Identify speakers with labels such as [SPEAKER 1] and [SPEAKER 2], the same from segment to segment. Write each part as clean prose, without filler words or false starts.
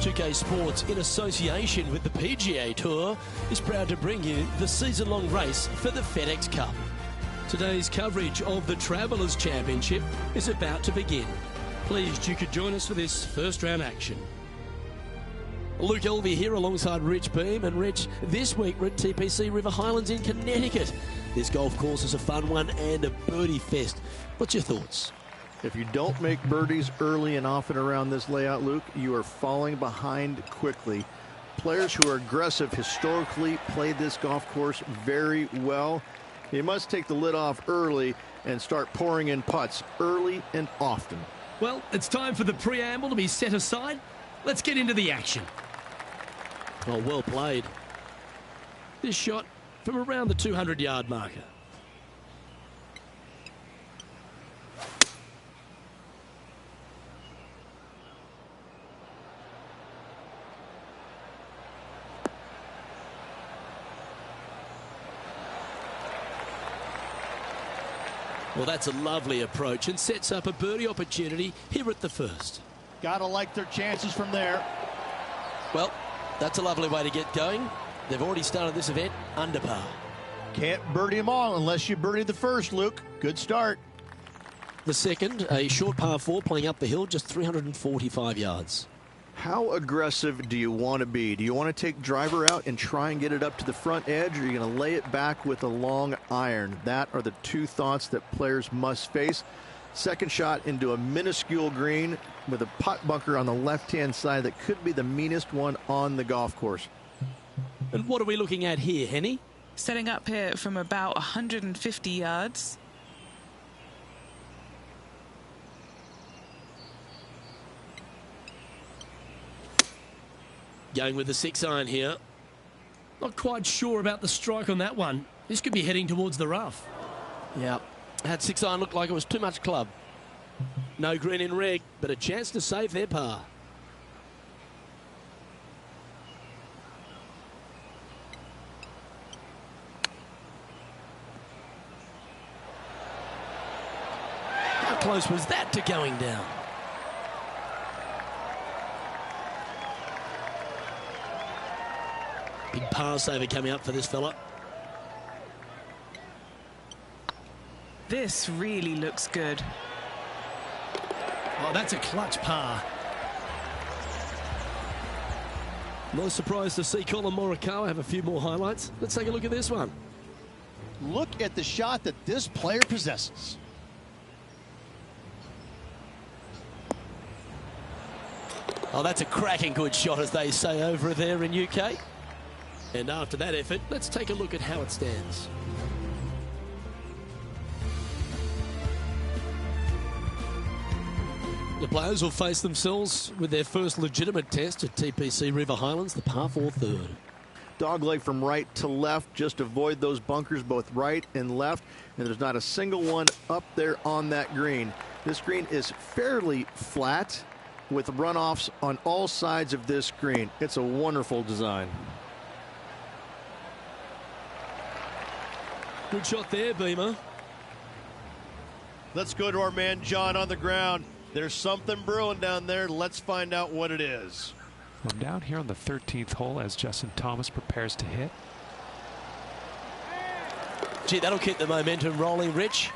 [SPEAKER 1] 2K Sports, in association with the PGA Tour, is proud to bring you the season-long race for the FedEx Cup. Today's coverage of the Travelers Championship is about to begin. Pleased you could join us for this first-round action. Luke Elvey here alongside Rich Beam. And Rich, this week we're at TPC River Highlands in Connecticut. This golf course is a fun one and a birdie fest. What's your thoughts?
[SPEAKER 2] If you don't make birdies early and often around this layout, Luke, you are falling behind quickly. Players who are aggressive historically play this golf course very well. You must take the lid off early and start pouring in putts early and often.
[SPEAKER 1] Well, it's time for the preamble to be set aside. Let's get into the action. Oh, well played. This shot from around the 200-yard marker. Well, that's a lovely approach and sets up a birdie opportunity here at the first.
[SPEAKER 3] Gotta like their chances from there.
[SPEAKER 1] Well, that's a lovely way to get going. They've already started this event under par.
[SPEAKER 3] Can't birdie them all unless you birdie the first, Luke. Good start.
[SPEAKER 1] The second, a short par 4 playing up the hill, just 345 yards.
[SPEAKER 2] How aggressive do you want to be? Do you want to take driver out and try and get it up to the front edge, or are you going to lay it back with a long iron? That are the two thoughts that players must face. Second shot into a minuscule green with a putt bunker on the left-hand side that could be the meanest one on the golf course.
[SPEAKER 1] And what are we looking at here, Henny?
[SPEAKER 4] Setting up here from about 150 yards.
[SPEAKER 1] Going with the 6-iron here. Not quite sure about the strike on that one. This could be heading towards the rough. Yeah, that 6-iron looked like it was too much club. No green in red, but a chance to save their par. How close was that to going down? Big par saver coming up for this fella.
[SPEAKER 4] This really looks good.
[SPEAKER 1] Oh, that's a clutch par. No surprise to see Colin Morikawa have a few more highlights. Let's take a look at this one.
[SPEAKER 3] Look at the shot that this player possesses.
[SPEAKER 1] Oh, that's a cracking good shot, as they say over there in UK. And after that effort, let's take a look at how it stands. The players will face themselves with their first legitimate test at TPC River Highlands, the par 4 third.
[SPEAKER 2] Dogleg from right to left. Just avoid those bunkers both right and left. And there's not a single one up there on that green. This green is fairly flat with runoffs on all sides of this green. It's a wonderful design.
[SPEAKER 1] Good shot there, Beamer.
[SPEAKER 3] Let's go to our man John on the ground. There's something brewing down there. Let's find out what it is.
[SPEAKER 5] I'm down here on the 13th hole as Justin Thomas prepares to hit.
[SPEAKER 1] Gee, that'll keep the momentum rolling, Rich.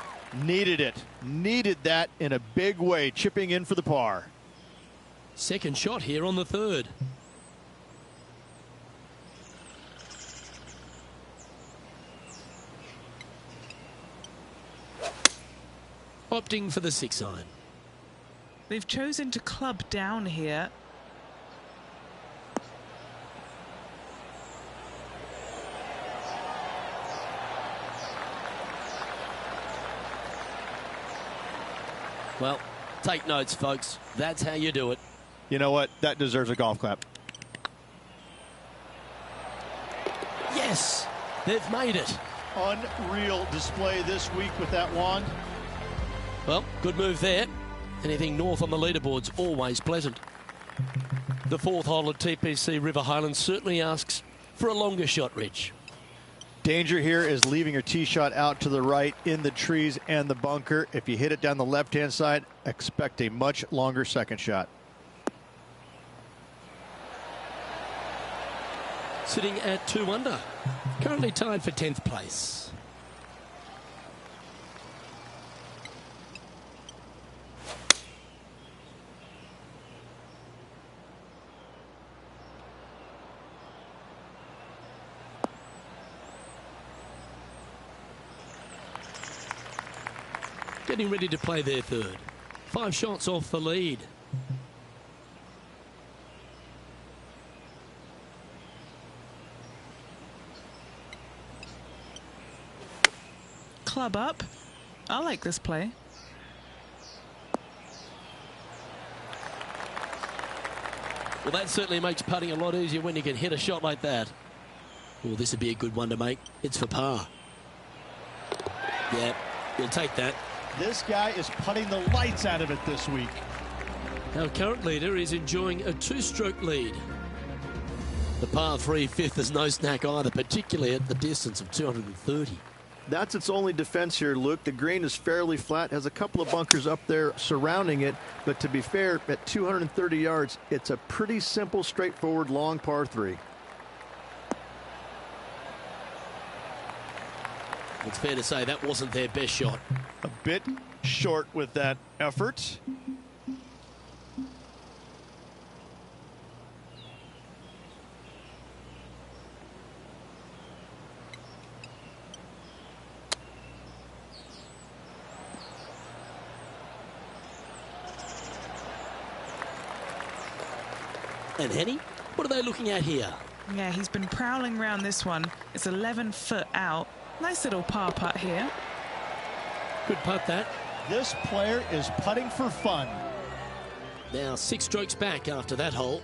[SPEAKER 3] Needed it. Needed that in a big way. Chipping in for the par.
[SPEAKER 1] Second shot here on the third. Opting for the 6-iron.
[SPEAKER 4] They've chosen to club down here.
[SPEAKER 1] Well, take notes, folks. That's how you do it.
[SPEAKER 3] You know what? That deserves a golf clap.
[SPEAKER 1] Yes, they've made it.
[SPEAKER 3] Unreal display this week with that wand.
[SPEAKER 1] Well, good move there. Anything north on the leaderboard's always pleasant. The fourth hole at TPC River Highlands certainly asks for a longer shot, Rich.
[SPEAKER 3] Danger here is leaving your tee shot out to the right in the trees and the bunker. If you hit it down the left-hand side, expect a much longer second shot.
[SPEAKER 1] sitting at 2 under. Currently tied for 10th place. Getting ready to play their third. 5 shots off the lead.
[SPEAKER 4] Club up. I like this play.
[SPEAKER 1] Well, that certainly makes putting a lot easier when you can hit a shot like that. Oh, this would be a good one to make. It's for par. Yeah, you'll take that.
[SPEAKER 3] This guy is putting the lights out of it this week.
[SPEAKER 1] Our current leader is enjoying a 2-stroke lead. The par 3 fifth is no snack either, particularly at the distance of 230.
[SPEAKER 2] That's its only defense here, Luke. The green is fairly flat, has a couple of bunkers up there surrounding it, but to be fair, at 230 yards, it's a pretty simple, straightforward, long par 3.
[SPEAKER 1] It's fair to say that wasn't their best shot.
[SPEAKER 3] A bit short with that effort.
[SPEAKER 1] And Henny, what are they looking at here?
[SPEAKER 4] Yeah, he's been prowling around this one. It's 11 foot out. Nice little par putt here.
[SPEAKER 1] Good putt, that.
[SPEAKER 3] This player is putting for fun.
[SPEAKER 1] Now 6 strokes back after that hole.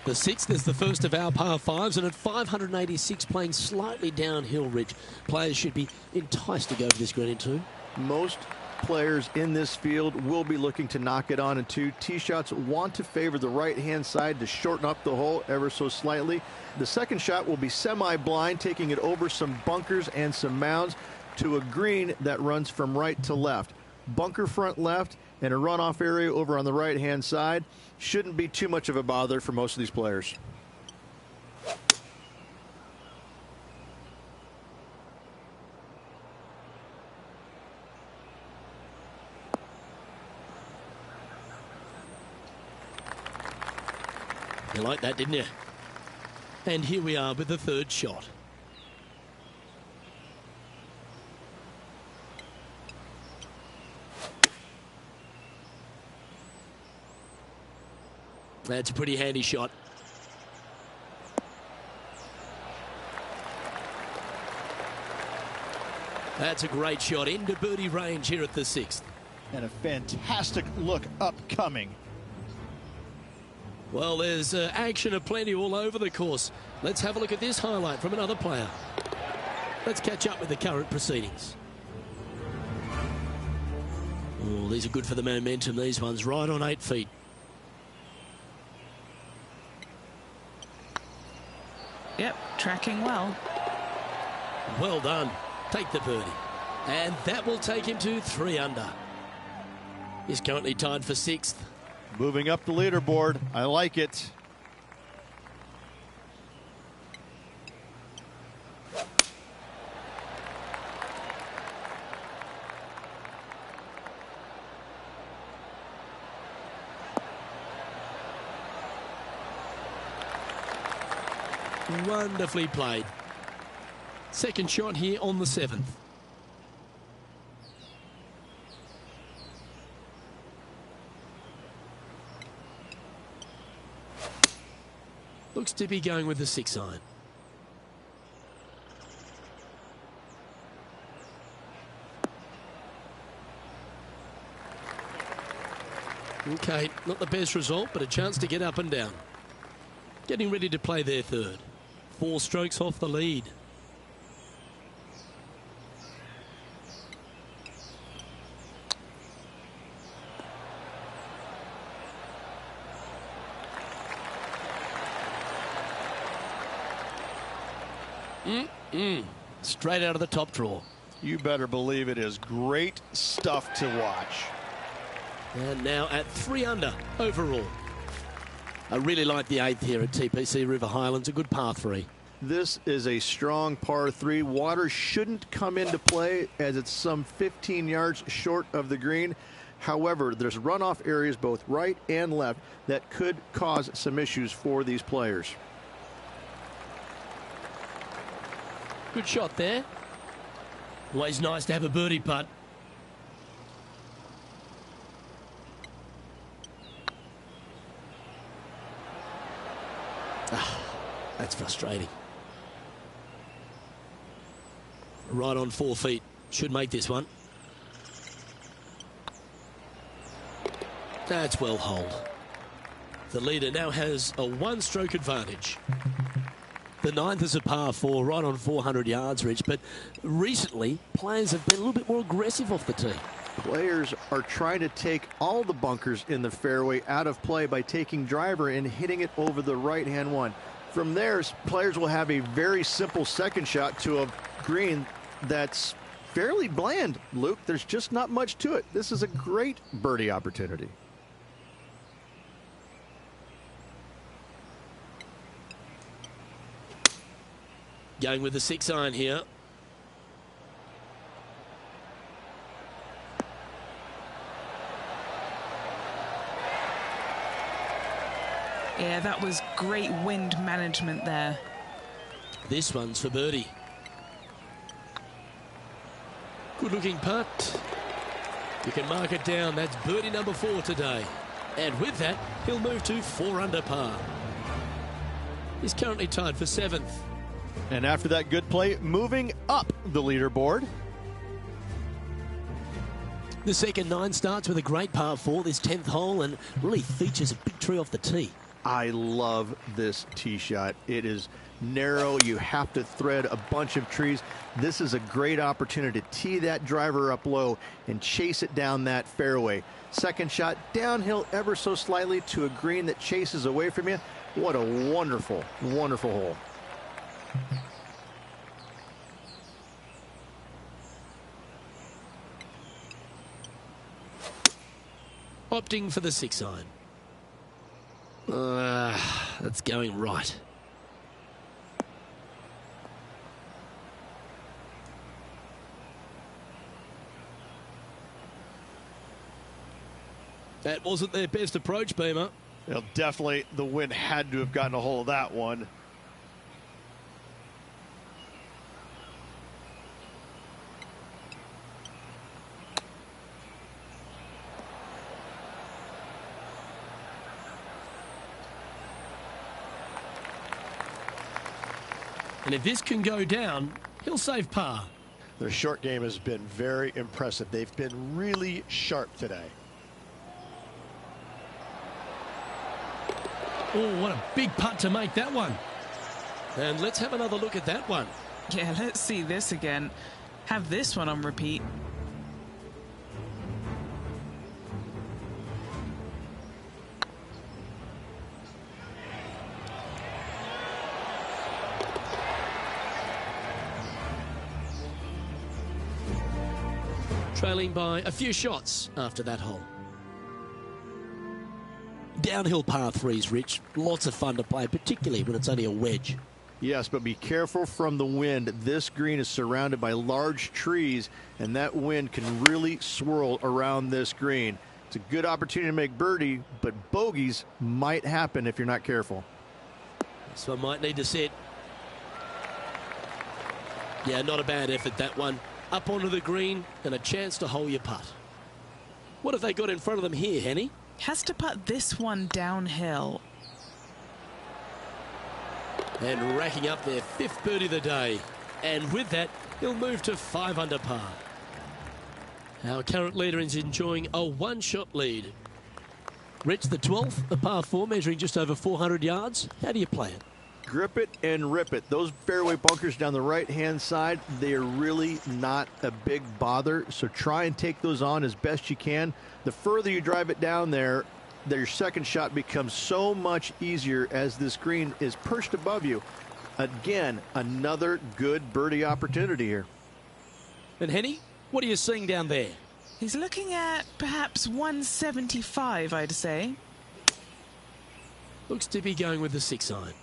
[SPEAKER 1] The 6th is the first of our par 5s, and at 586 playing slightly downhill ridge, players should be enticed to go to this green in 2.
[SPEAKER 2] Most players in this field will be looking to knock it on in 2. Tee shots want to favor the right-hand side to shorten up the hole ever so slightly. The second shot will be semi-blind, taking it over some bunkers and some mounds to a green that runs from right to left. Bunker front left and a runoff area over on the right-hand side. Shouldn't be too much of a bother for most of these players.
[SPEAKER 1] You like that, didn't you? And here we are with the 3rd shot. That's a pretty handy shot. That's a great shot into birdie range here at the 6th.
[SPEAKER 3] And a fantastic look upcoming.
[SPEAKER 1] Well, there's action aplenty all over the course. Let's have a look at this highlight from another player. Let's catch up with the current proceedings. Oh, these are good for the momentum, these ones, right on 8 feet.
[SPEAKER 4] Yep, tracking well.
[SPEAKER 1] Well done. Take the birdie. And that will take him to 3 under. He's currently tied for 6th.
[SPEAKER 3] Moving up the leaderboard. I like it.
[SPEAKER 1] Wonderfully played. Second shot here on the 7th. Looks to be going with the 6-iron. Okay, not the best result, but a chance to get up and down. Getting ready to play their 3rd. 4 strokes off the lead. Straight out of the top drawer.
[SPEAKER 3] You better believe it is great stuff to watch.
[SPEAKER 1] And now at 3 under overall. I really like the 8th here at TPC River Highlands, a good par 3.
[SPEAKER 2] This is a strong par 3. Water shouldn't come into play as it's some 15 yards short of the green. However, there's runoff areas both right and left that could cause some issues for these players.
[SPEAKER 1] Good shot there. Always nice to have a birdie putt. That's frustrating. Right on 4 feet. Should make this one. That's well holed. The leader now has a 1-stroke advantage. The 9th is a par 4, right on 400 yards, Rich. But recently, players have been a little bit more aggressive off the tee.
[SPEAKER 2] Players are trying to take all the bunkers in the fairway out of play by taking driver and hitting it over the right-hand one. From there, players will have a very simple second shot to a green that's fairly bland, Luke. There's just not much to it. This is a great birdie opportunity.
[SPEAKER 1] Going with the 6-iron here.
[SPEAKER 4] Yeah, that was great wind management there.
[SPEAKER 1] This one's for birdie. Good looking putt. You can mark it down. That's birdie number 4 today. And with that, he'll move to 4 under par. He's currently tied for 7th.
[SPEAKER 3] And after that good play, moving up the leaderboard.
[SPEAKER 1] The second 9 starts with a great par 4, this 10th hole, and really features a big tree off the tee.
[SPEAKER 2] I love this tee shot. It is narrow. You have to thread a bunch of trees. This is a great opportunity to tee that driver up low and chase it down that fairway. Second shot downhill ever so slightly to a green that chases away from you. What a wonderful, wonderful hole.
[SPEAKER 1] Opting for the 6-iron. That's going right. That wasn't their best approach, Beamer.
[SPEAKER 3] Well, definitely the wind had to have gotten a hold of that one.
[SPEAKER 1] And if this can go down, he'll save par.
[SPEAKER 3] Their short game has been very impressive. They've been really sharp today.
[SPEAKER 1] Oh, what a big putt to make that one. And let's have another look at that one.
[SPEAKER 4] Yeah, let's see this again. Have this one on repeat.
[SPEAKER 1] Trailing by a few shots after that hole. Downhill par 3s, Rich. Lots of fun to play, particularly when it's only a wedge.
[SPEAKER 2] Yes, but be careful from the wind. This green is surrounded by large trees, and that wind can really swirl around this green. It's a good opportunity to make birdie, but bogeys might happen if you're not careful.
[SPEAKER 1] This one might need to sit. Yeah, not a bad effort, that one. Up onto the green and a chance to hole your putt. What have they got in front of them here, Henny?
[SPEAKER 4] Has to putt this one downhill.
[SPEAKER 1] And racking up their 5th birdie of the day. And with that, he'll move to 5 under par. Our current leader is enjoying a 1-shot lead. Rich, the 12th, a par 4 measuring just over 400 yards. How do you play it?
[SPEAKER 2] Grip it and rip it. Those fairway bunkers down the right-hand side, they are really not a big bother, so try and take those on as best you can. The further you drive it down there, your second shot becomes so much easier as this green is perched above you. Again, another good birdie opportunity here.
[SPEAKER 1] And Henny, what are you seeing down there?
[SPEAKER 4] He's looking at perhaps 175, I'd say.
[SPEAKER 1] Looks to be going with the 6-iron.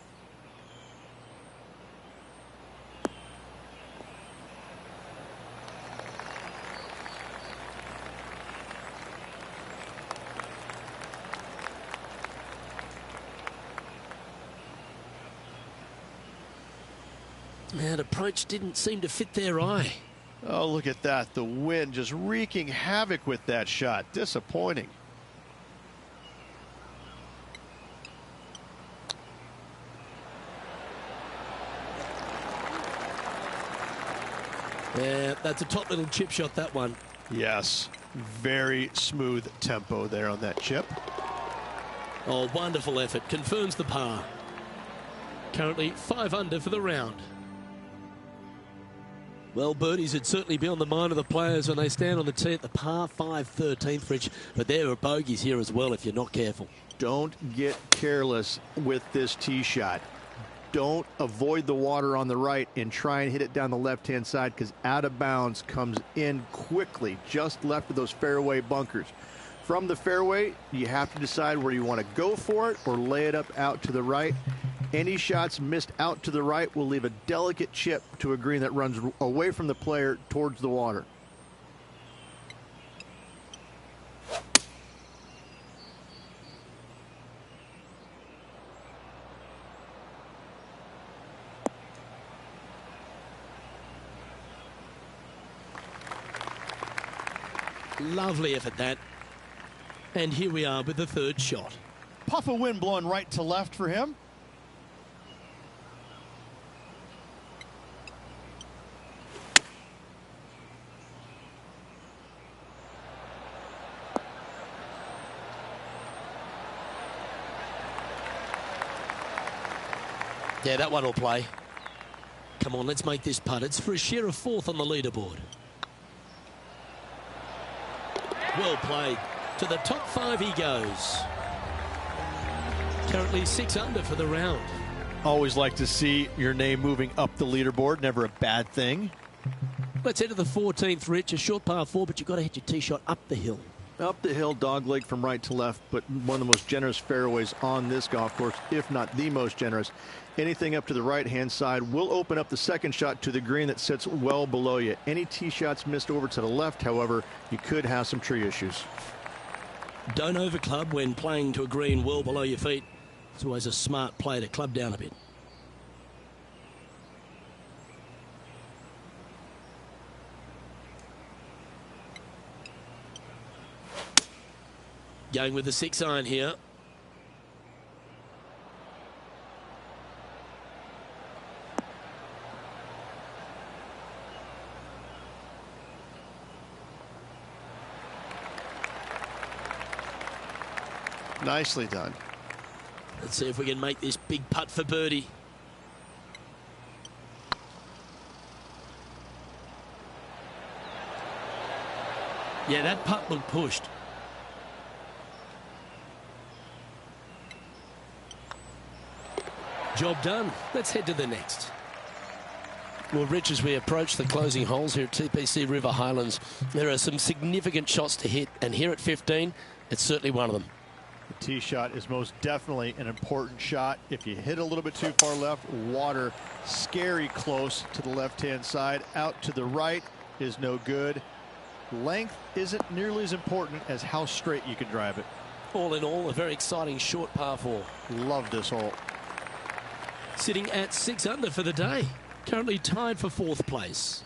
[SPEAKER 1] That approach didn't seem to fit their eye.
[SPEAKER 3] Oh, look at that. The wind just wreaking havoc with that shot. Disappointing.
[SPEAKER 1] Yeah, that's a top little chip shot, that one.
[SPEAKER 3] Yes, very smooth tempo there on that chip.
[SPEAKER 1] Oh, wonderful effort. Confirms the par. Currently 5 under for the round. Well, birdies would certainly be on the mind of the players when they stand on the tee at the par 5 13th, Rich. But there are bogeys here as well if you're not careful.
[SPEAKER 2] Don't get careless with this tee shot. Don't avoid the water on the right and try and hit it down the left-hand side, because out of bounds comes in quickly, just left of those fairway bunkers. From the fairway, you have to decide where you want to go for it or lay it up out to the right. Any shots missed out to the right will leave a delicate chip to a green that runs away from the player towards the water.
[SPEAKER 1] Lovely effort, that. And here we are with the 3rd shot.
[SPEAKER 3] Puff of wind blowing right to left for him.
[SPEAKER 1] Yeah, that one will play. Come on, let's make this putt. It's for a share of 4th on the leaderboard. Well played. To the top 5 he goes. Currently 6 under for the round.
[SPEAKER 3] Always like to see your name moving up the leaderboard. Never a bad thing.
[SPEAKER 1] Let's head to the 14th, Rich. A short par 4, but you've got to hit your tee shot up the hill.
[SPEAKER 2] Up the hill, dogleg from right to left, but one of the most generous fairways on this golf course, if not the most generous. Anything up to the right-hand side will open up the 2nd shot to the green that sits well below you. Any tee shots missed over to the left, however, you could have some tree issues.
[SPEAKER 1] Don't overclub when playing to a green well below your feet. It's always a smart play to club down a bit. Going with the 6-iron here.
[SPEAKER 3] Nicely done.
[SPEAKER 1] Let's see if we can make this big putt for birdie. Yeah, that putt looked pushed. Job done. Let's head to the next. Well, Rich, as we approach the closing holes here at TPC River Highlands, there are some significant shots to hit, and here at 15, it's certainly one of them.
[SPEAKER 3] The tee shot is most definitely an important shot. If you hit a little bit too far left, water scary close to the left-hand side. Out to the right is no good. Length isn't nearly as important as how straight you can drive it.
[SPEAKER 1] All in all, a very exciting short par 4.
[SPEAKER 3] Love this hole.
[SPEAKER 1] Sitting at 6 under for the day. Currently tied for 4th place.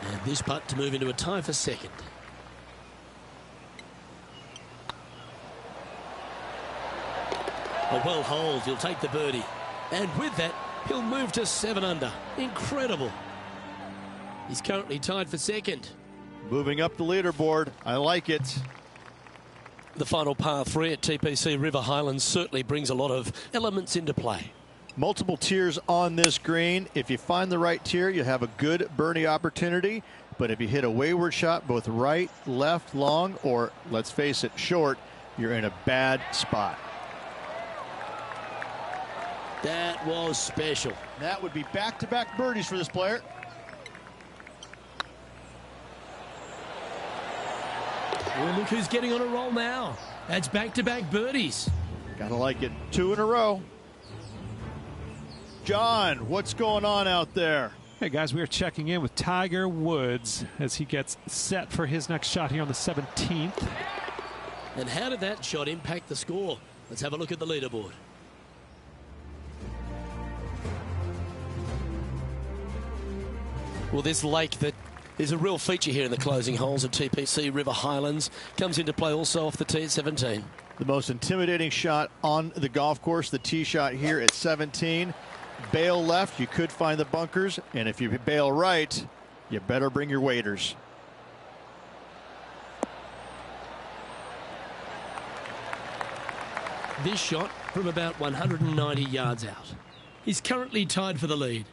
[SPEAKER 1] And this putt to move into a tie for 2nd. A well holed, he'll take the birdie. And with that, he'll move to 7 under. Incredible. He's currently tied for 2nd.
[SPEAKER 3] Moving up the leaderboard. I like it.
[SPEAKER 1] The final par 3 at TPC River Highlands certainly brings a lot of elements into play.
[SPEAKER 3] Multiple tiers on this green. If you find the right tier, you have a good birdie opportunity. But if you hit a wayward shot, both right, left, long, or let's face it, short, you're in a bad spot.
[SPEAKER 1] That was special.
[SPEAKER 3] That would be back-to-back birdies for this player.
[SPEAKER 1] Well, look who's getting on a roll now. That's back-to-back birdies.
[SPEAKER 3] Gotta like it. 2 in a row. John, what's going on out there?
[SPEAKER 5] Hey guys, we are checking in with Tiger Woods as he gets set for his next shot here on the 17th.
[SPEAKER 1] And how did that shot impact the score? Let's have a look at the leaderboard. Well, this lake that is a real feature here in the closing holes of TPC River Highlands comes into play also off the tee at 17.
[SPEAKER 3] The most intimidating shot on the golf course, the tee shot here at 17. Bail left, you could find the bunkers, and if you bail right, you better bring your waders.
[SPEAKER 1] This shot from about 190 yards out. He's currently tied for the lead.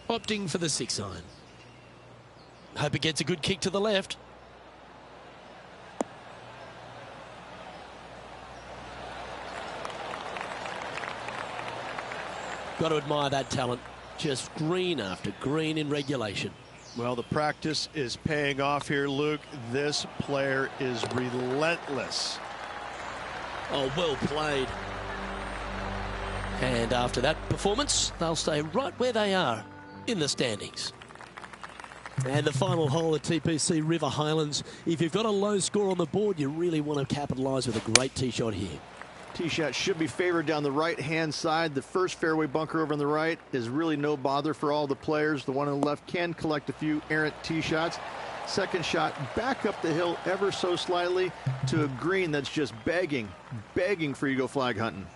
[SPEAKER 1] Opting for the 6-iron. Hope it gets a good kick to the left. Got to admire that talent. Just green after green in regulation.
[SPEAKER 3] Well, the practice is paying off here, Luke. This player is relentless.
[SPEAKER 1] Oh, well played. And after that performance, they'll stay right where they are in the standings. And the final hole at TPC River Highlands. If you've got a low score on the board, you really want to capitalise with a great tee shot here.
[SPEAKER 2] Tee shot should be favored down the right-hand side. The first fairway bunker over on the right is really no bother for all the players. The one on the left can collect a few errant tee shots. Second shot back up the hill ever so slightly to a green that's just begging for you to go flag hunting.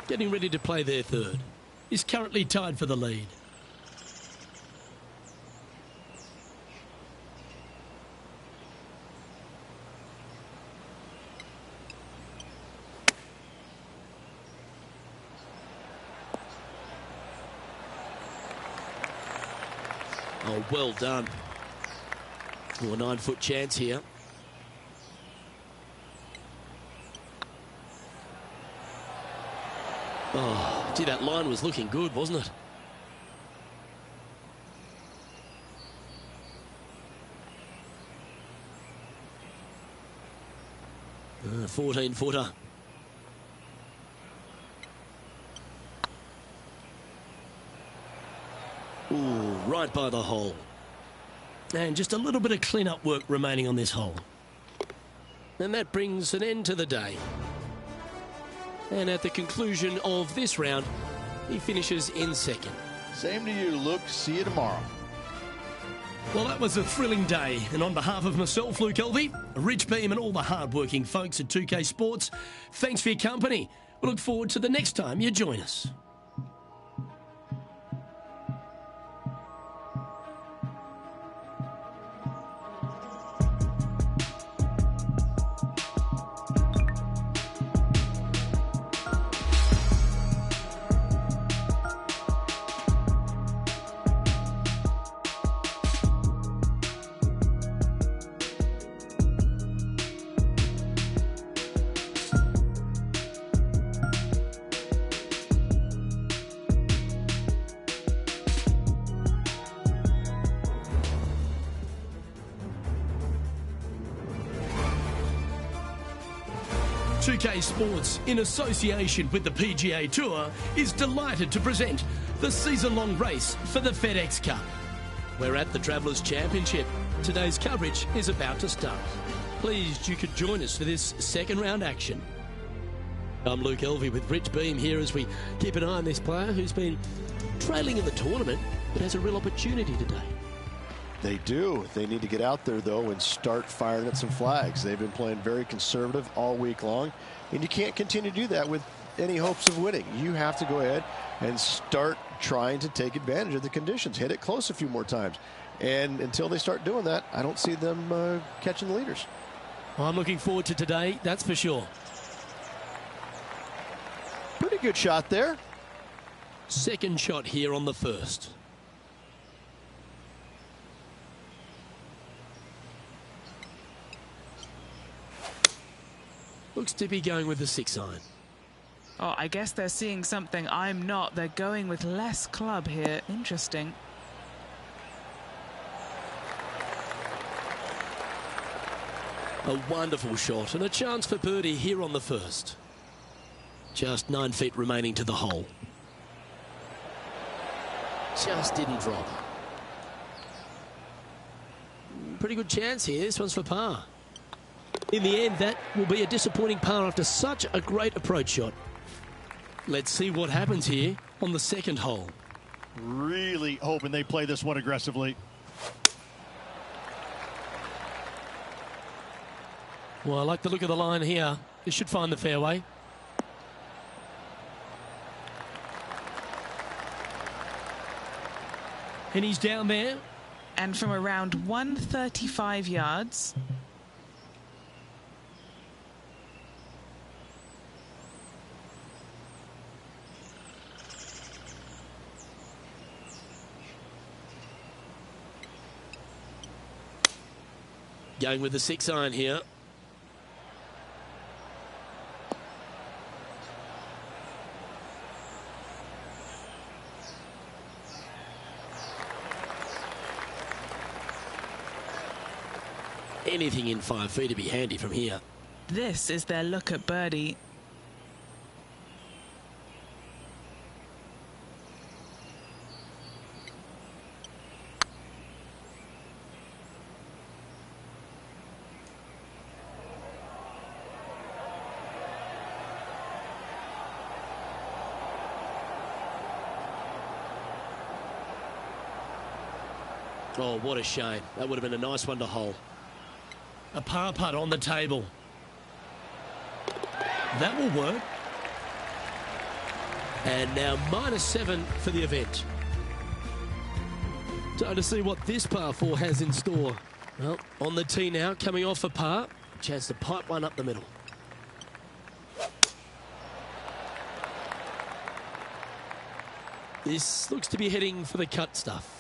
[SPEAKER 1] Getting ready to play their third. He's currently tied for the lead. Oh, well done. Oh, a 9-foot chance here. Oh, gee, that line was looking good, wasn't it? A 14-footer. Ooh, right by the hole. And just a little bit of clean-up work remaining on this hole. And that brings an end to the day. And at the conclusion of this round, he finishes in second.
[SPEAKER 3] Same to you, Luke. See you tomorrow.
[SPEAKER 1] Well, that was a thrilling day. And on behalf of myself, Luke Elvey, Rich Beam and all the hard-working folks at 2K Sports, thanks for your company. We look forward to the next time you join us. .2K Sports, in association with the PGA Tour, is delighted to present the season-long race for the FedEx Cup. We're at the Travelers Championship. Today's coverage is about to start. Pleased you could join us for this second-round action. I'm Luke Elvey with Rich Beam here as we keep an eye on this player who's been trailing in the tournament but has a real opportunity today.
[SPEAKER 3] They do. They need to get out there, though, and start firing at some flags. They've been playing very conservative all week long, and you can't continue to do that with
[SPEAKER 6] any hopes of winning. You have to go ahead and start trying to take advantage of the conditions. Hit it close a few more times. And until they start doing that, I don't see them catching the leaders.
[SPEAKER 1] Well, I'm looking forward to today, that's for sure.
[SPEAKER 3] Pretty good shot there.
[SPEAKER 1] Second shot here on the first. Looks to be going with the 6-iron.
[SPEAKER 4] Oh, I guess they're seeing something I'm not. They're going with less club here. Interesting.
[SPEAKER 1] A wonderful shot and a chance for birdie here on the first. Just 9 feet remaining to the hole. Just didn't drop. Pretty good chance here. This one's for par. In the end, that will be a disappointing par after such a great approach shot. Let's see what happens here on the second hole.
[SPEAKER 3] Really hoping they play this one aggressively.
[SPEAKER 1] Well, I like the look of the line here. This should find the fairway. And he's down there.
[SPEAKER 4] And from around 135 yards.
[SPEAKER 1] Going with the 6-iron here. Anything in 5 feet to be handy from here.
[SPEAKER 4] This is their look at birdie.
[SPEAKER 1] Oh, what a shame. That would have been a nice one to hole. A par putt on the table. That will work. And now -7 for the event. Time to see what this par 4 has in store. Well, on the tee now, coming off a par. Chance to pipe one up the middle. This looks to be heading for the cut stuff.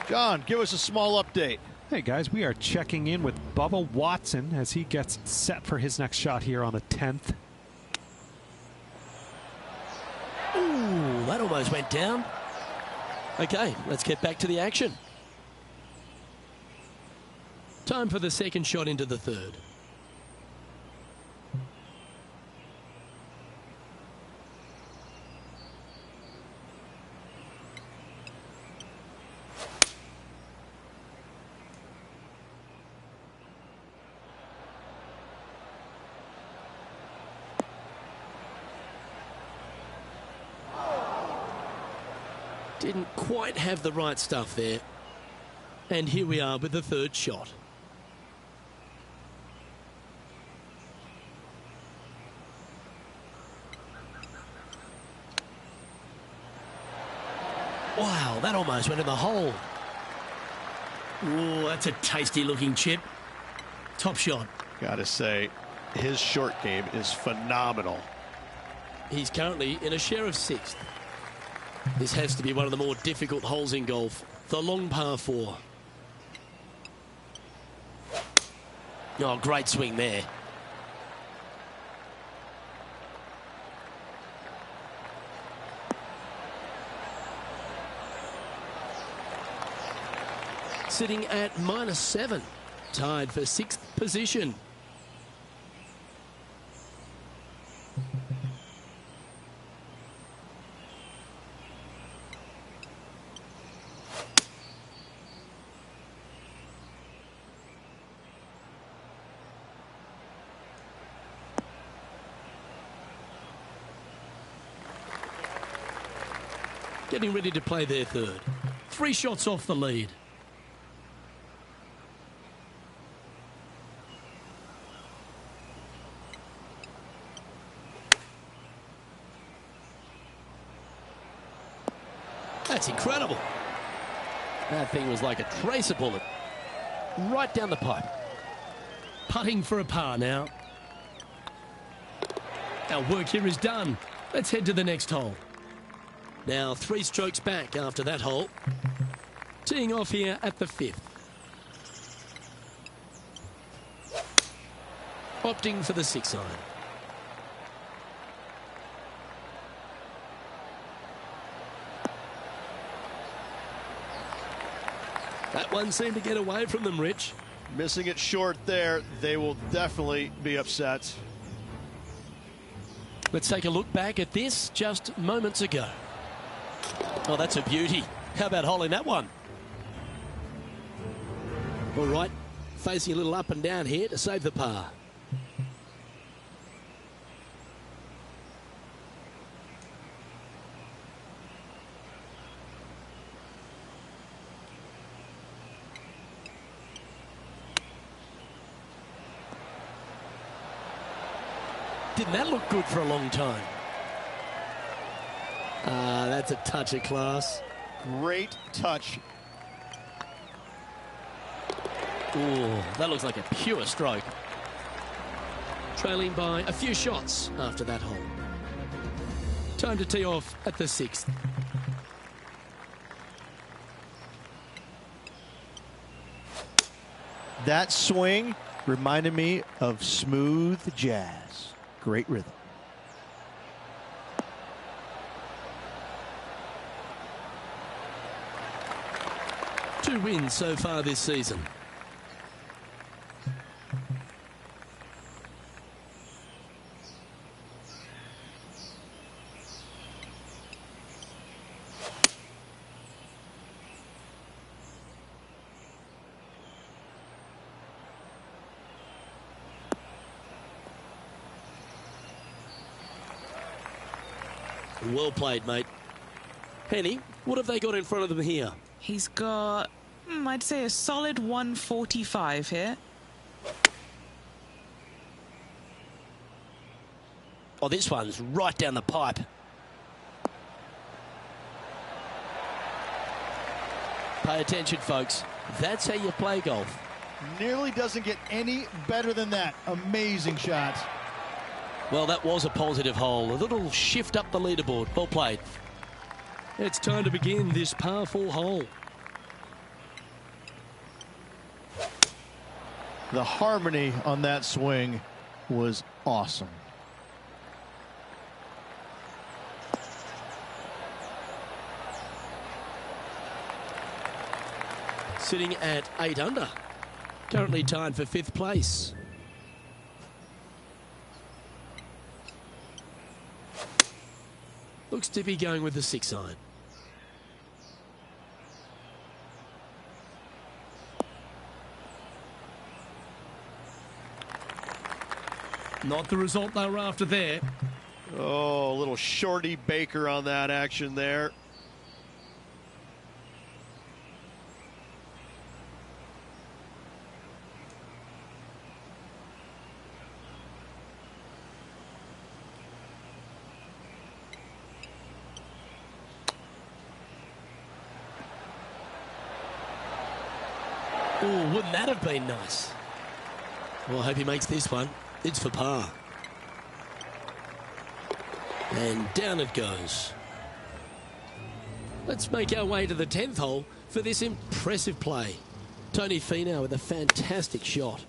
[SPEAKER 3] John, give us a small update.
[SPEAKER 5] Hey guys, we are checking in with Bubba Watson as he gets set for his next shot here on the 10th.
[SPEAKER 1] Ooh, that almost went down. Okay, let's get back to the action. Time for the second shot into the third. Didn't quite have the right stuff there. And here we are with the third shot. Wow, that almost went in the hole. Ooh, that's a tasty looking chip. Top shot.
[SPEAKER 3] Gotta say, his short game is phenomenal.
[SPEAKER 1] He's currently in a share of 6th. This has to be one of the more difficult holes in golf. The long par 4. Oh, great swing there. Sitting at -7. Tied for 6th position. Getting ready to play their third. 3 shots off the lead. That's incredible. That thing was like a tracer bullet. Right down the pipe. Putting for a par now. Our work here is done. Let's head to the next hole. Now 3 strokes back after that hole. Teeing off here at the 5th. Opting for the 6 iron. That one seemed to get away from them, Rich.
[SPEAKER 3] Missing it short there, they will definitely be upset.
[SPEAKER 1] Let's take a look back at this just moments ago. Oh, that's a beauty. How about holding that one? All right, facing a little up and down here to save the par. Didn't that look good for a long time? Ah, that's a touch of class.
[SPEAKER 3] Great touch.
[SPEAKER 1] Ooh, that looks like a pure stroke. Trailing by a few shots after that hole. Time to tee off at the 6th.
[SPEAKER 2] That swing reminded me of smooth jazz. Great rhythm.
[SPEAKER 1] Two wins so far this season. Well played, mate. Henny, what have they got in front of them here?
[SPEAKER 4] He's got, I'd say, a solid 145 here.
[SPEAKER 1] Oh, this one's right down the pipe. Pay attention, folks. That's how you play golf.
[SPEAKER 3] Nearly doesn't get any better than that. Amazing shot.
[SPEAKER 1] Well, that was a positive hole. A little shift up the leaderboard. Well played. It's time to begin this par 4 hole.
[SPEAKER 2] The harmony on that swing was awesome.
[SPEAKER 1] Sitting at 8 under. Currently tied for 5th place. Looks to be going with the 6 iron. Not the result they were after there.
[SPEAKER 3] Oh, a little shorty Baker on that action there.
[SPEAKER 1] Oh, wouldn't that have been nice? Well, I hope he makes this one. It's for par. And down it goes. Let's make our way to the 10th hole for this impressive play. Tony Finau with a fantastic shot.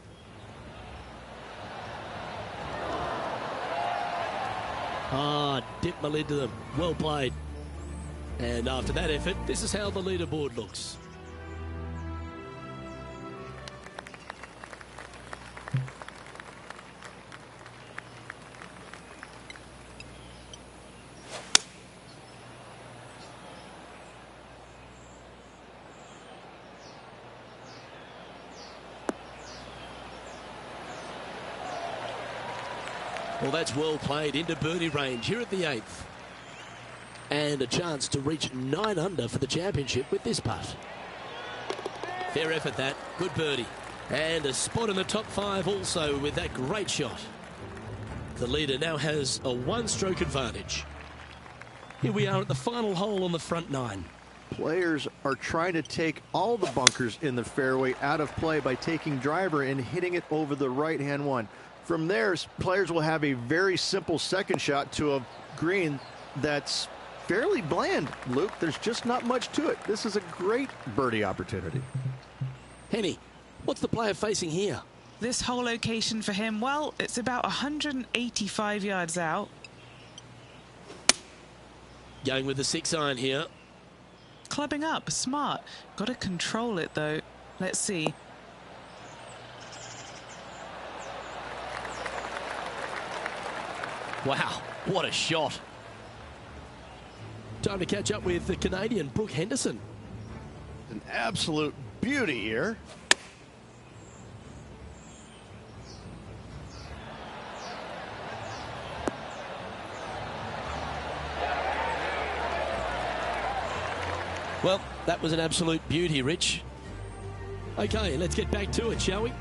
[SPEAKER 1] Ah, dip my lid to them. Well played. And after that effort, this is how the leaderboard looks. Well, that's well played into birdie range here at the 8th. And a chance to reach 9 under for the championship with this putt. Fair effort that. Good birdie. And a spot in the top 5 also with that great shot. The leader now has a 1-stroke advantage. Here we are at the final hole on the front 9.
[SPEAKER 2] Players are trying to take all the bunkers in the fairway out of play by taking driver and hitting it over the right-hand one. From there, players will have a very simple second shot to a green that's fairly bland, Luke. There's just not much to it. This is a great birdie opportunity.
[SPEAKER 1] Henny, what's the player facing here?
[SPEAKER 4] This whole location for him, well, it's about 185 yards out.
[SPEAKER 1] Going with the 6-iron here.
[SPEAKER 4] Clubbing up, smart. Got to control it, though. Let's see.
[SPEAKER 1] Wow, what a shot. Time to catch up with the Canadian Brooke Henderson.
[SPEAKER 3] An absolute beauty here.
[SPEAKER 1] Well, that was an absolute beauty, Rich. Okay, let's get back to it, shall we?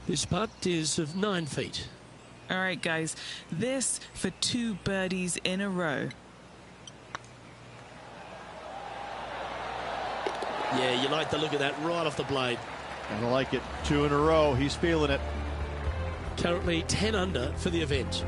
[SPEAKER 1] This putt is of 9 feet.
[SPEAKER 4] All right, guys. This for 2 birdies in a row.
[SPEAKER 1] Yeah, you like the look of that right off the blade.
[SPEAKER 3] I like it. 2 in a row. He's feeling it.
[SPEAKER 1] Currently 10 under for the event.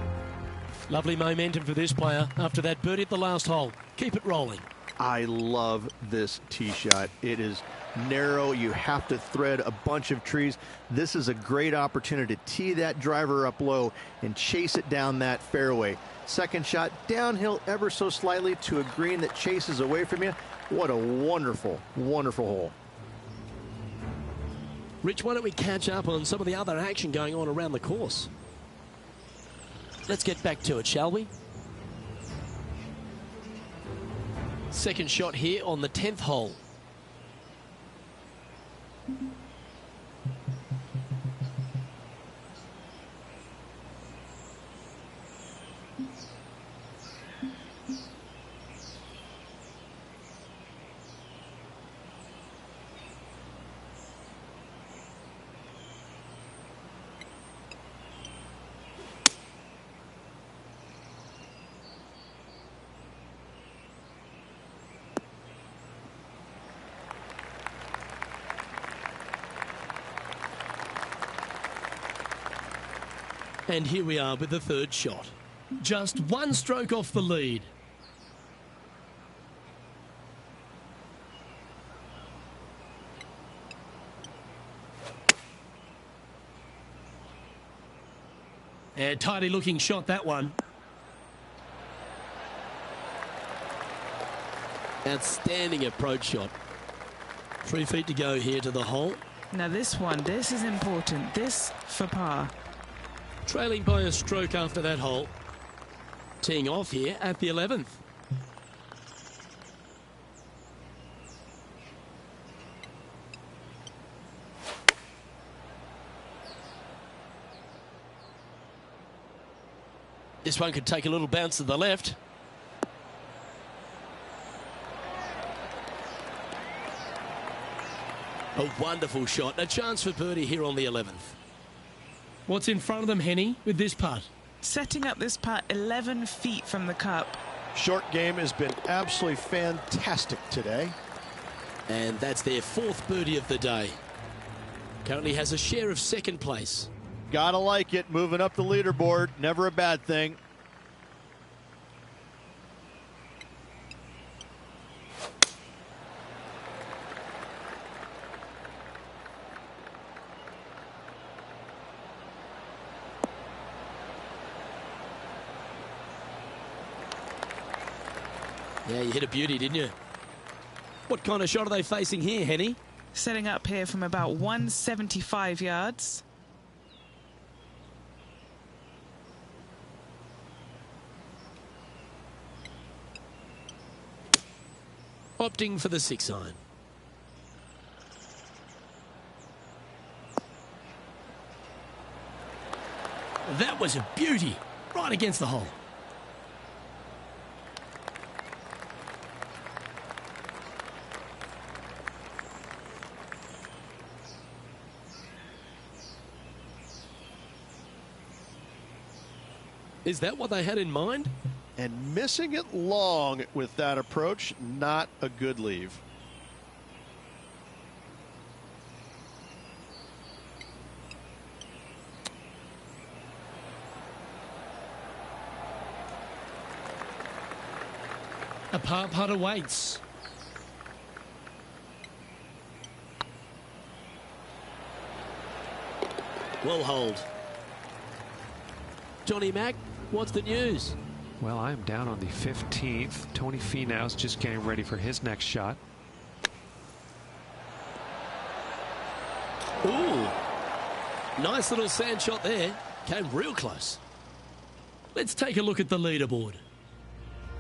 [SPEAKER 1] Lovely momentum for this player after that birdie at the last hole. Keep it rolling.
[SPEAKER 2] I love this tee shot. It is narrow. You have to thread a bunch of trees. This is a great opportunity to tee that driver up low and chase it down that fairway. Second shot downhill ever so slightly to a green that chases away from you. What a wonderful, wonderful hole.
[SPEAKER 1] Rich, why don't we catch up on some of the other action going on around the course? Let's get back to it, shall we? Second shot here on the 10th hole. And here we are with the third shot. Just 1 stroke off the lead. And tidy looking shot, that one. Outstanding approach shot. 3 feet to go here to the hole.
[SPEAKER 4] Now this one, this is important. This for par.
[SPEAKER 1] Trailing by a stroke after that hole. Teeing off here at the 11th. This one could take a little bounce to the left. A wonderful shot. A chance for birdie here on the 11th. What's in front of them, Henny, with this putt?
[SPEAKER 4] Setting up this putt 11 feet from the cup.
[SPEAKER 3] Short game has been absolutely fantastic today.
[SPEAKER 1] And that's their 4th birdie of the day. Currently has a share of 2nd place.
[SPEAKER 3] Gotta like it. Moving up the leaderboard. Never a bad thing.
[SPEAKER 1] Yeah, you hit a beauty, didn't you? What kind of shot are they facing here, Henny?
[SPEAKER 4] Setting up here from about 175 yards.
[SPEAKER 1] Opting for the 6-iron. That was a beauty, right against the hole. Is that what they had in mind?
[SPEAKER 3] And missing it long with that approach, not a good leave.
[SPEAKER 1] A par putt awaits. Well hold. Johnny Mack, what's the news?
[SPEAKER 5] Well, I am down on the 15th. Tony Finau's just getting ready for his next shot.
[SPEAKER 1] Ooh. Nice little sand shot there. Came real close. Let's take a look at the leaderboard.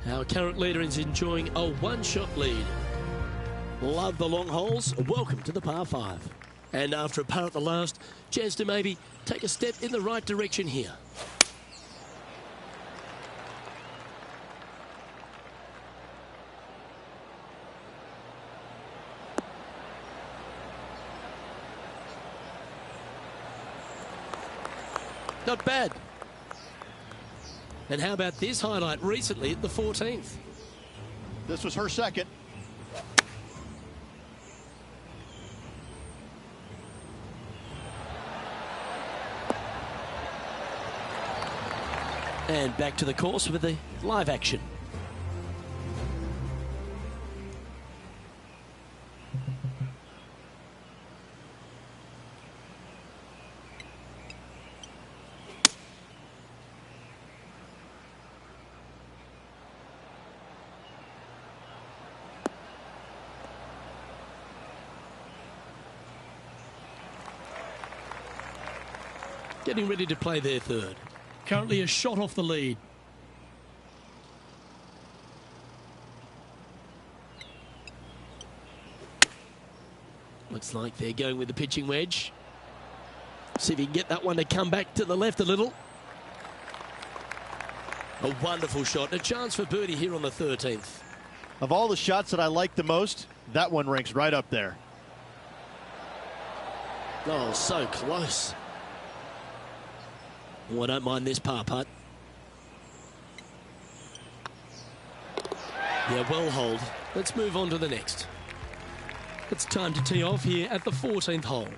[SPEAKER 1] Our current leader is enjoying a one-shot lead. Love the long holes. Welcome to the par 5. And after a par at the last, chance to maybe take a step in the right direction here. Not bad. And how about this highlight recently at the 14th?
[SPEAKER 3] This was her second.
[SPEAKER 1] And back to the course with the live action. Getting ready to play their third. Currently a shot off the lead. Looks like they're going with the pitching wedge. See if he can get that one to come back to the left a little. A wonderful shot. A chance for birdie here on the 13th.
[SPEAKER 3] Of all the shots that I like the most, that one ranks right up there.
[SPEAKER 1] Oh, so close. Oh, I don't mind this par putt. Yeah, well hold. Let's move on to the next. It's time to tee off here at the 14th hole.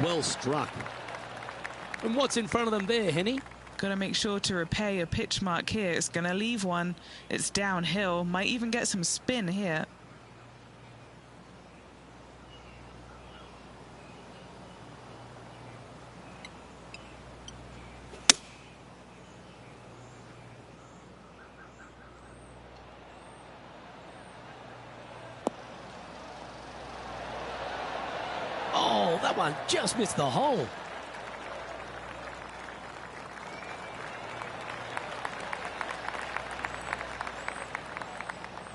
[SPEAKER 1] Well struck. And what's in front of them there, Henny?
[SPEAKER 4] Got to make sure to repair your pitch mark here. It's going to leave one. It's downhill. Might even get some spin here.
[SPEAKER 1] Oh, that one just missed the hole.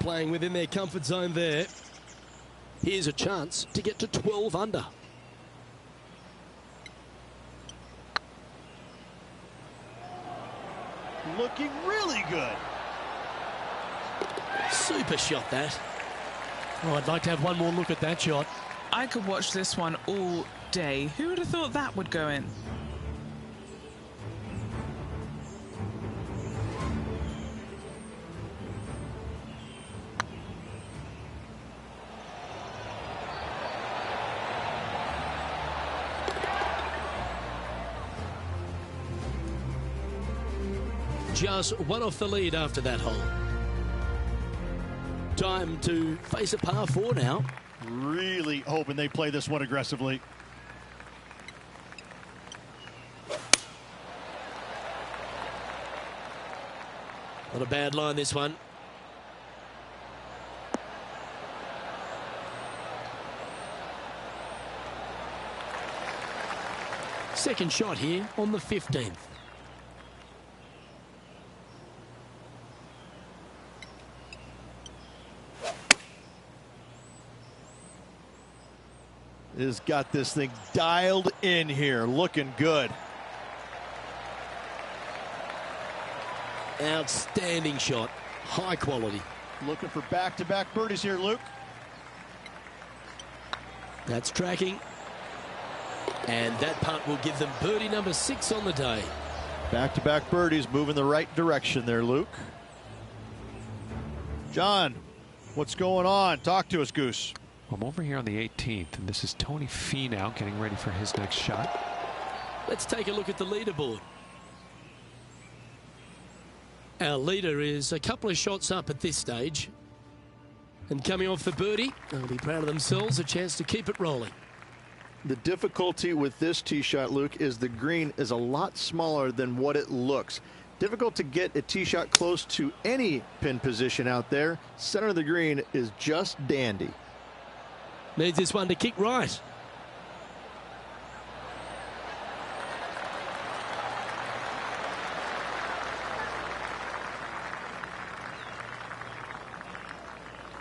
[SPEAKER 1] Playing within their comfort zone there. Here's a chance to get to 12 under.
[SPEAKER 3] Looking really good.
[SPEAKER 1] Super shot that. Oh, I'd like to have one more look at that shot.
[SPEAKER 4] I could watch this one all day. Who would have thought that would go in?
[SPEAKER 1] Just one off the lead after that hole. Time to face a par 4 now.
[SPEAKER 3] Really hoping they play this one aggressively.
[SPEAKER 1] Not a bad line, this one. Second shot here on the 15th.
[SPEAKER 3] Has got this thing dialed in here, looking good.
[SPEAKER 1] Outstanding shot. High quality.
[SPEAKER 3] Looking for back-to-back birdies here, Luke.
[SPEAKER 1] That's tracking. And that putt will give them birdie number 6 on the day.
[SPEAKER 3] Back-to-back birdies, moving the right direction there, Luke. John, what's going on? Talk to us, Goose.
[SPEAKER 5] I'm over here on the 18th, and this is Tony Finau getting ready for his next shot.
[SPEAKER 1] Let's take a look at the leaderboard. Our leader is a couple of shots up at this stage. And coming off the birdie, they'll be proud of themselves, a chance to keep it rolling.
[SPEAKER 2] The difficulty with this tee shot, Luke, is the green is a lot smaller than what it looks. Difficult to get a tee shot close to any pin position out there. Center of the green is just dandy.
[SPEAKER 1] Needs this one to kick right.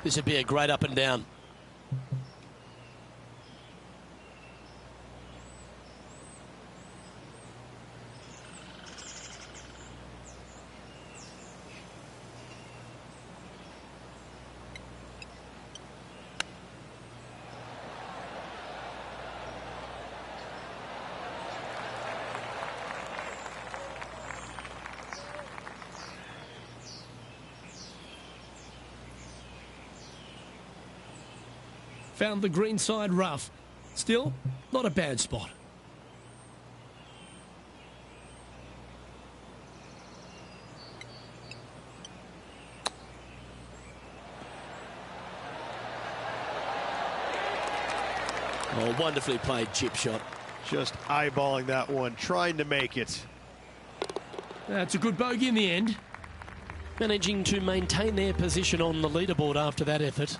[SPEAKER 1] This would be a great up and down. Found the green side rough. Still, not a bad spot. Oh, wonderfully played chip shot.
[SPEAKER 3] Just eyeballing that one, trying to make it.
[SPEAKER 1] That's a good bogey in the end. Managing to maintain their position on the leaderboard after that effort.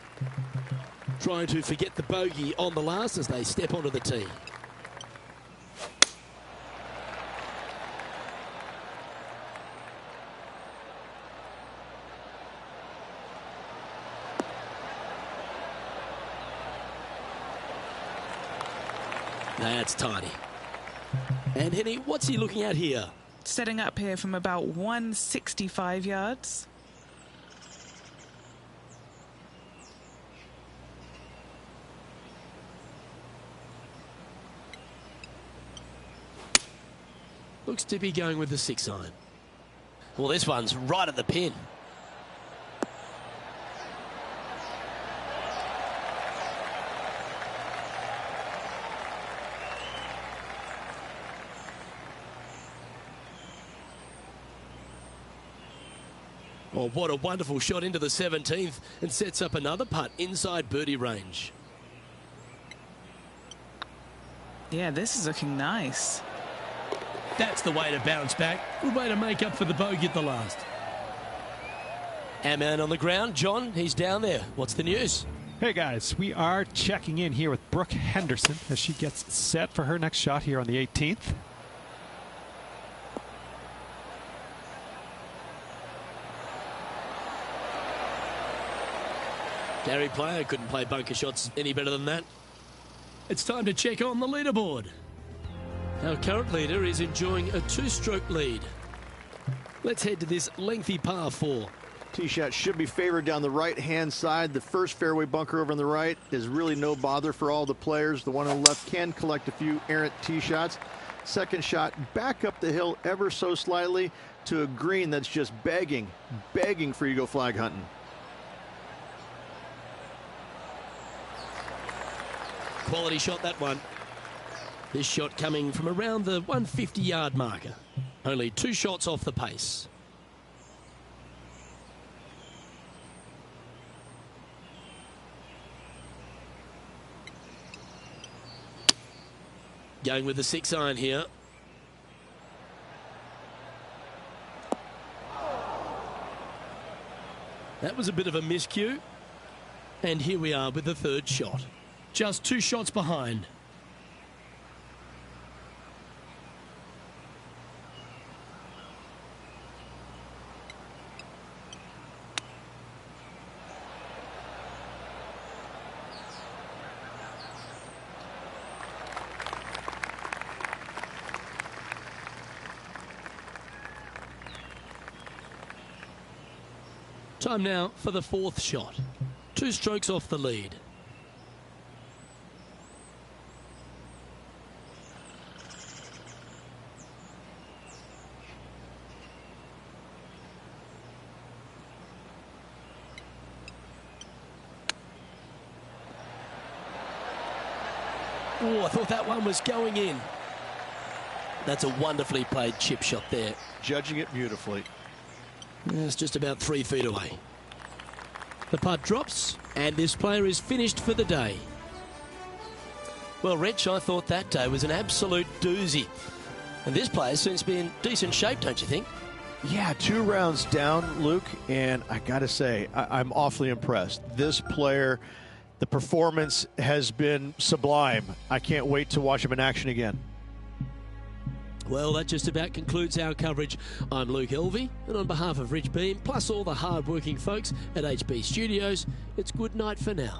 [SPEAKER 1] Trying to forget the bogey on the last as they step onto the tee. That's tiny. And Henny, what's he looking at here?
[SPEAKER 4] Setting up here from about 165 yards.
[SPEAKER 1] Looks to be going with the 6-iron. Well, this one's right at the pin. Oh, what a wonderful shot into the 17th and sets up another putt inside birdie range.
[SPEAKER 4] Yeah, this is looking nice.
[SPEAKER 1] That's the way to bounce back. Good way to make up for the bogey at the last. Our man on the ground, John, he's down there. What's the news?
[SPEAKER 5] Hey guys, we are checking in here with Brooke Henderson as she gets set for her next shot here on the 18th.
[SPEAKER 1] Gary Player couldn't play bunker shots any better than that. It's time to check on the leaderboard. Our current leader is enjoying a 2-stroke lead. Let's head to this lengthy par 4.
[SPEAKER 2] Tee shot should be favored down the right-hand side. The first fairway bunker over on the right is really no bother for all the players. The one on the left can collect a few errant tee shots. Second shot back up the hill ever so slightly to a green that's just begging for you to go flag hunting.
[SPEAKER 1] Quality shot, that one. This shot coming from around the 150-yard marker. Only 2 shots off the pace. Going with the 6-iron here. That was a bit of a miscue. And here we are with the 3rd shot. Just 2 shots behind. Time now for the fourth shot. 2 strokes off the lead. Oh, I thought that one was going in. That's a wonderfully played chip shot there.
[SPEAKER 3] Judging it beautifully.
[SPEAKER 1] It's just about 3 feet away. The putt drops, and this player is finished for the day. Well, Rich, I thought that day was an absolute doozy. And this player seems to be in decent shape, don't you think?
[SPEAKER 3] Yeah, 2 rounds down, Luke, and I got to say, I'm awfully impressed. This player, the performance has been sublime. I can't wait to watch him in action again.
[SPEAKER 1] Well, that just about concludes our coverage. I'm Luke Elvey, and on behalf of Rich Beam, plus all the hard-working folks at HB Studios, it's good night for now.